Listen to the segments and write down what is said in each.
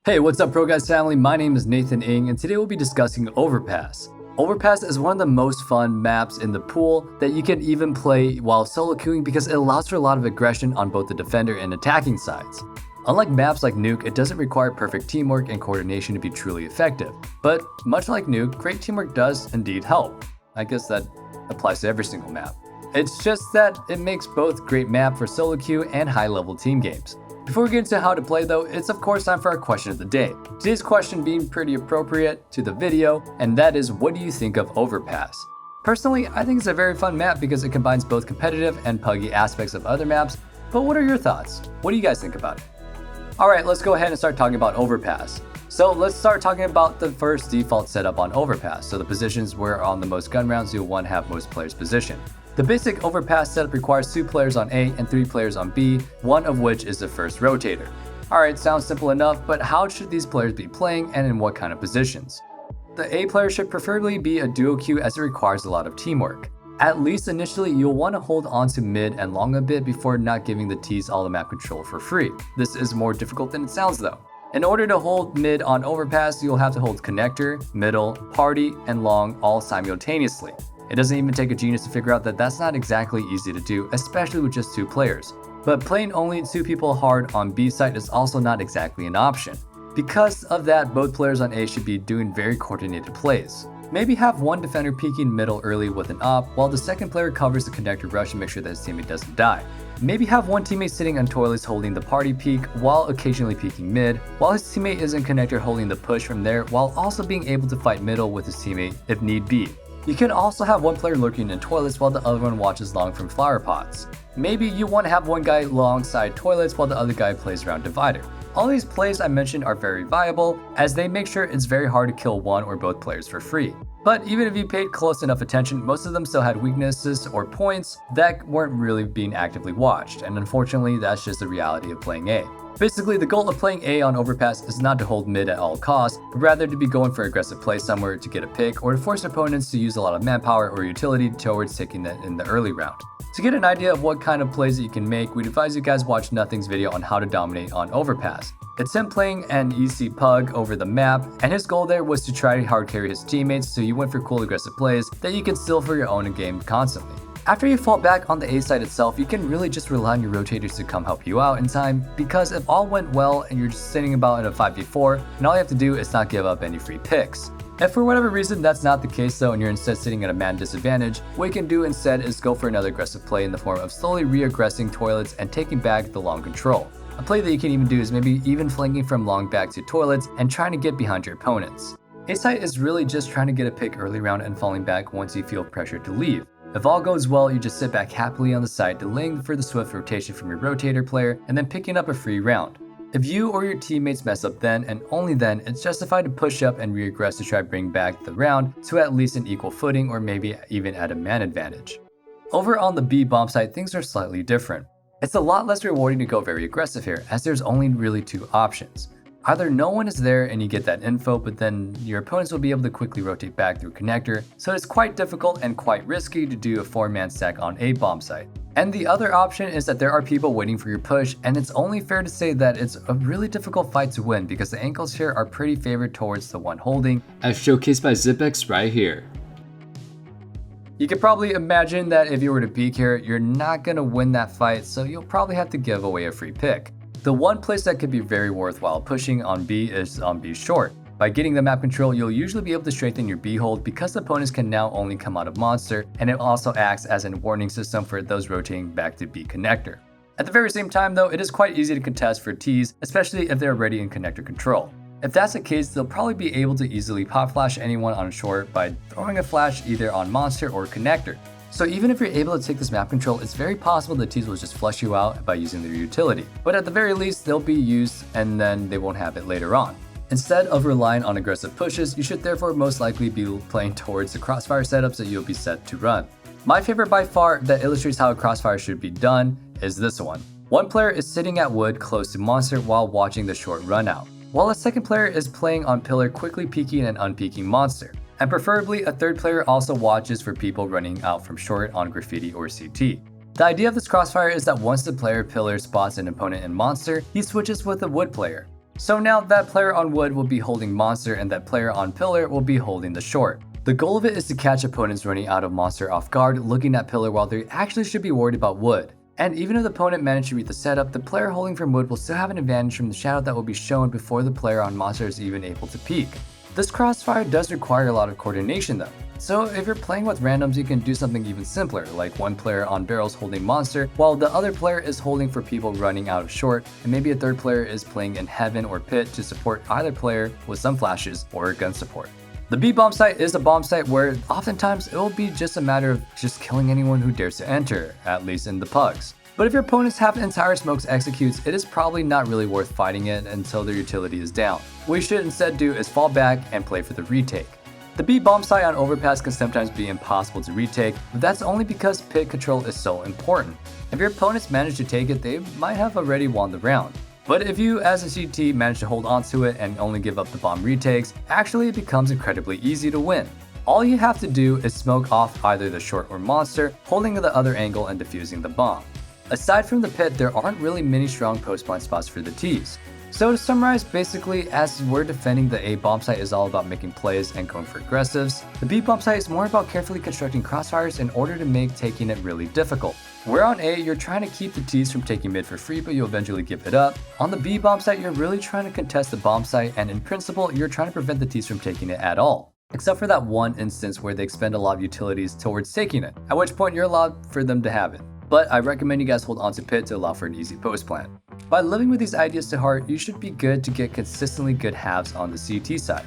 Hey, what's up ProGuides family? My name is Nathan Ng and today we'll be discussing Overpass. Overpass is one of the most fun maps in the pool that you can even play while solo queuing because it allows for a lot of aggression on both the defender and attacking sides. Unlike maps like Nuke, it doesn't require perfect teamwork and coordination to be truly effective. But much like Nuke, great teamwork does indeed help. I guess that applies to every single map. It's just that it makes both great map for solo queue and high-level team games. Before we get into how to play though, it's of course time for our question of the day. Today's question being pretty appropriate to the video, and that is, what do you think of Overpass? Personally, I think it's a very fun map because it combines both competitive and puggy aspects of other maps, but what are your thoughts? What do you guys think about it? Alright, let's go ahead and start talking about Overpass. So let's start talking about the first default setup on Overpass, so the positions where on the most gun rounds you'll want to have most players positioned. The basic Overpass setup requires 2 players on A and 3 players on B, one of which is the first rotator. Alright, sounds simple enough, but how should these players be playing and in what kind of positions? The A player should preferably be a duo queue as it requires a lot of teamwork. At least initially, you'll want to hold on to mid and long a bit before not giving the Ts all the map control for free. This is more difficult than it sounds though. In order to hold mid on Overpass, you'll have to hold connector, middle, party, and long all simultaneously. It doesn't even take a genius to figure out that that's not exactly easy to do, especially with just 2 players. But playing only 2 people hard on B side is also not exactly an option. Because of that, both players on A should be doing very coordinated plays. Maybe have one defender peeking middle early with an op, while the second player covers the connector rush and make sure that his teammate doesn't die. Maybe have one teammate sitting on toilets holding the party peek while occasionally peeking mid, while his teammate is in connector holding the push from there while also being able to fight middle with his teammate if need be. You can also have one player lurking in toilets while the other one watches long from flower pots. Maybe you want to have one guy alongside toilets while the other guy plays around divider. All these plays I mentioned are very viable as they make sure it's very hard to kill one or both players for free. But even if you paid close enough attention, most of them still had weaknesses or points that weren't really being actively watched, and unfortunately that's just the reality of playing A. Basically, the goal of playing A on Overpass is not to hold mid at all costs, but rather to be going for aggressive play somewhere to get a pick or to force opponents to use a lot of manpower or utility towards taking it in the early round. To get an idea of what kind of plays that you can make, we'd advise you guys watch Nothing's video on how to dominate on Overpass. It's him playing an EC pug over the map, and his goal there was to try to hard carry his teammates, so you went for cool aggressive plays that you can steal for your own in game constantly. After you fall back on the A side itself, you can really just rely on your rotators to come help you out in time, because if all went well and you're just sitting about in a 5v4, and all you have to do is not give up any free picks. If for whatever reason that's not the case though and you're instead sitting at a man disadvantage, what you can do instead is go for another aggressive play in the form of slowly re-aggressing toilets and taking back the long control. A play that you can even do is maybe even flanking from long back to toilets and trying to get behind your opponents. A side is really just trying to get a pick early round and falling back once you feel pressure to leave. If all goes well, you just sit back happily on the side, delaying for the swift rotation from your rotator player and then picking up a free round. If you or your teammates mess up then and only then, it's justified to push up and re-aggress to try to bring back the round to at least an equal footing or maybe even at a man advantage. Over on the B bomb side, things are slightly different. It's a lot less rewarding to go very aggressive here, as there's only really 2 options. Either no one is there and you get that info, but then your opponents will be able to quickly rotate back through connector, so it's quite difficult and quite risky to do a 4-man stack on a bomb site. And the other option is that there are people waiting for your push, and it's only fair to say that it's a really difficult fight to win because the angles here are pretty favored towards the one holding, as showcased by Zipex right here. You can probably imagine that if you were to peek here, you're not going to win that fight, so you'll probably have to give away a free pick. The one place that could be very worthwhile pushing on B is on B short. By getting the map control, you'll usually be able to strengthen your B hold because the opponents can now only come out of monster, and it also acts as a warning system for those rotating back to B connector. At the very same time though, it is quite easy to contest for Ts, especially if they're already in connector control. If that's the case, they'll probably be able to easily pop flash anyone on short by throwing a flash either on monster or connector. So even if you're able to take this map control, it's very possible that Ts will just flush you out by using their utility. But at the very least, they'll be used and then they won't have it later on. Instead of relying on aggressive pushes, you should therefore most likely be playing towards the crossfire setups that you'll be set to run. My favorite by far that illustrates how a crossfire should be done is this one. One player is sitting at wood close to monster while watching the short run out, while a second player is playing on pillar quickly peeking and unpeeking monster. And preferably a third player also watches for people running out from short on graffiti or CT. The idea of this crossfire is that once the player pillar spots an opponent in monster, he switches with a wood player. So now that player on wood will be holding monster and that player on pillar will be holding the short. The goal of it is to catch opponents running out of monster off guard, looking at pillar while they actually should be worried about wood. And even if the opponent managed to read the setup, the player holding from wood will still have an advantage from the shadow that will be shown before the player on monster is even able to peek. This crossfire does require a lot of coordination though. So if you're playing with randoms, you can do something even simpler, like one player on barrels holding monster, while the other player is holding for people running out of short, and maybe a third player is playing in heaven or pit to support either player with some flashes or gun support. The B bomb site is a bomb site where oftentimes it will be just a matter of just killing anyone who dares to enter, at least in the pugs. But if your opponents have entire smokes executes, it is probably not really worth fighting it until their utility is down. What you should instead do is fall back and play for the retake. The B bomb site on Overpass can sometimes be impossible to retake, but that's only because pit control is so important. If your opponents manage to take it, they might have already won the round. But if you as a CT manage to hold onto it and only give up the bomb retakes, actually it becomes incredibly easy to win. All you have to do is smoke off either the short or monster, holding the other angle and defusing the bomb. Aside from the pit, there aren't really many strong post blind spots for the Ts. So to summarize, basically, as we're defending, the A bomb site is all about making plays and going for aggressives. The B bomb site is more about carefully constructing crossfires in order to make taking it really difficult. Where on A, you're trying to keep the Ts from taking mid for free, but you'll eventually give it up. On the B bomb site, you're really trying to contest the bomb site, and in principle, you're trying to prevent the Ts from taking it at all. Except for that one instance where they expend a lot of utilities towards taking it, at which point you're allowed for them to have it. But I recommend you guys hold on to pit to allow for an easy post plan. By living with these ideas to heart, you should be good to get consistently good halves on the CT side.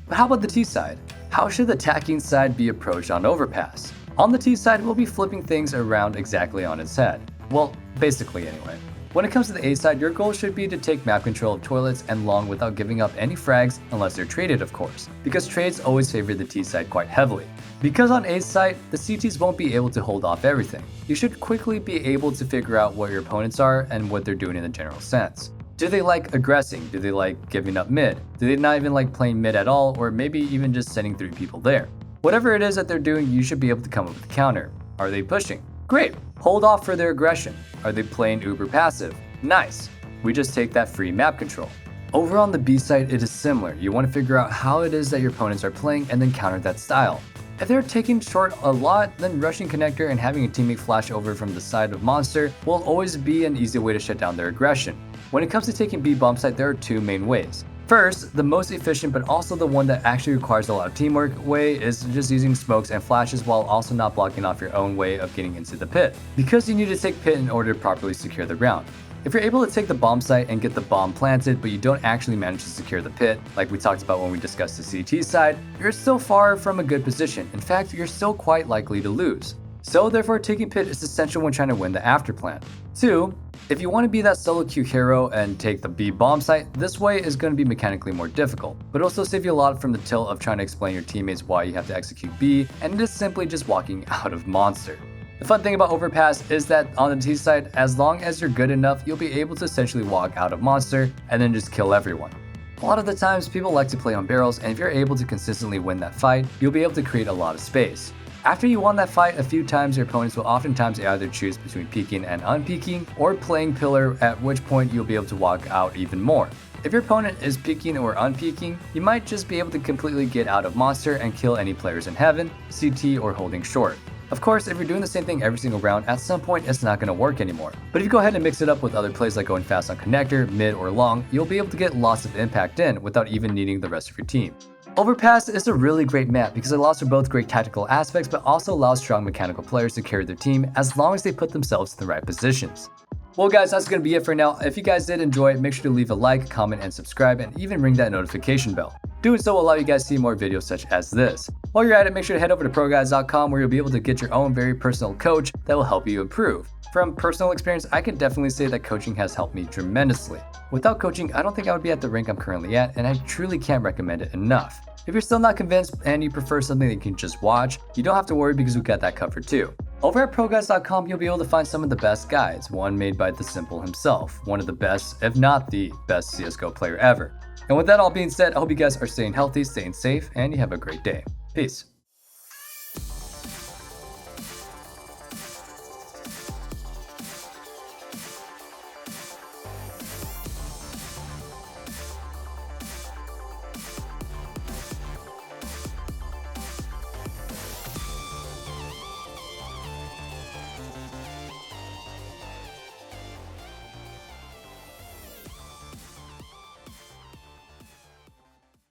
But how about the T side? How should the attacking side be approached on Overpass? On the T side, we'll be flipping things around exactly on its head. Well, basically anyway. When it comes to the A side, your goal should be to take map control of toilets and long without giving up any frags unless they're traded, of course, because trades always favor the T side quite heavily. Because on A's side, the CTs won't be able to hold off everything. You should quickly be able to figure out what your opponents are and what they're doing in a general sense. Do they like aggressing? Do they like giving up mid? Do they not even like playing mid at all, or maybe even just sending 3 people there? Whatever it is that they're doing, you should be able to come up with a counter. Are they pushing? Great! Hold off for their aggression. Are they playing uber passive? Nice! We just take that free map control. Over on the B side, it is similar. You want to figure out how it is that your opponents are playing and then counter that style. If they're taking short a lot, then rushing connector and having a teammate flash over from the side of monster will always be an easy way to shut down their aggression. When it comes to taking B bomb site, there are 2 main ways. First, the most efficient but also the one that actually requires a lot of teamwork way is just using smokes and flashes while also not blocking off your own way of getting into the pit, because you need to take pit in order to properly secure the round. If you're able to take the bomb site and get the bomb planted, but you don't actually manage to secure the pit, like we talked about when we discussed the CT side, you're still far from a good position. In fact, you're still quite likely to lose. So therefore, taking pit is essential when trying to win the after plan. 2, if you want to be that solo queue hero and take the B bomb site, this way is going to be mechanically more difficult, but also save you a lot from the tilt of trying to explain your teammates why you have to execute B, and it is simply just walking out of monster. The fun thing about Overpass is that on the T side, as long as you're good enough, you'll be able to essentially walk out of monster and then just kill everyone. A lot of the times, people like to play on barrels, and if you're able to consistently win that fight, you'll be able to create a lot of space. After you won that fight a few times, your opponents will oftentimes either choose between peeking and unpeeking, or playing pillar, at which point you'll be able to walk out even more. If your opponent is peeking or unpeeking, you might just be able to completely get out of monster and kill any players in heaven, CT, or holding short. Of course, if you're doing the same thing every single round, at some point it's not going to work anymore. But if you go ahead and mix it up with other plays like going fast on connector, mid, or long, you'll be able to get lots of impact in without even needing the rest of your team. Overpass is a really great map because it allows for both great tactical aspects but also allows strong mechanical players to carry their team as long as they put themselves in the right positions. Well guys, that's going to be it for now. If you guys did enjoy it, make sure to leave a like, comment, and subscribe, and even ring that notification bell. Doing so will allow you guys to see more videos such as this. While you're at it, make sure to head over to ProGuides.com where you'll be able to get your own very personal coach that will help you improve. From personal experience, I can definitely say that coaching has helped me tremendously. Without coaching, I don't think I would be at the rank I'm currently at, and I truly can't recommend it enough. If you're still not convinced and you prefer something that you can just watch, you don't have to worry because we've got that covered too. Over at ProGuides.com, you'll be able to find some of the best guides, one made by the Simple himself, one of the best, if not the best CSGO player ever. And with that all being said, I hope you guys are staying healthy, staying safe, and you have a great day. Peace.